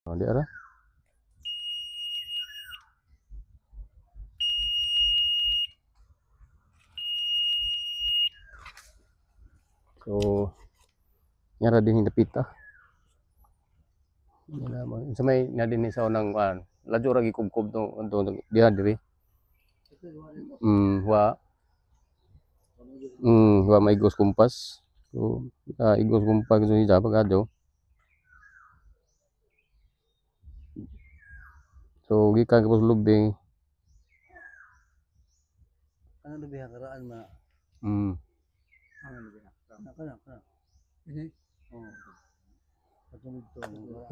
Oh, di ara. So, nyara din yung dapita. Sa may na din sa unang ladyo ra gikubkob no diha diri. Wa may igos kumpas. So, igos kumpas so hija pagado. So, gikan ka sa lubing. Ano lubing karaan ma? Ano lubing? Kana. Ini.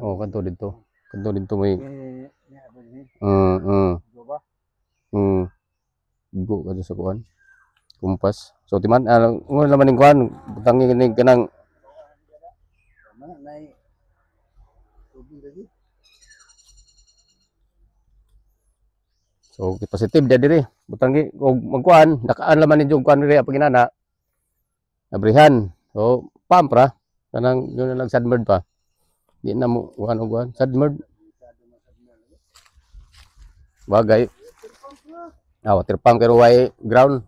Oh, kanto dito. Kanto dito may Ni apa ni? Coba. Igo ka sa kuan. Kumpas. So timan ngon naman ning kuan, butangi ning kanang Mana naik lubing lagi? so positive dia diri. Butangi og magkuan, nakaan laman ni jog kuan diri pag inana. Nabrihan. So pampra kanang yun lang submerged pa. Di na mo kuan og kuan, submerged. Bagay. Water pump pero way ground.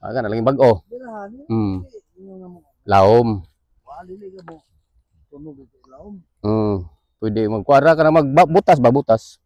Kan lagi bag-o. Laom. Pwede magkuara ka na magbutas ba butas.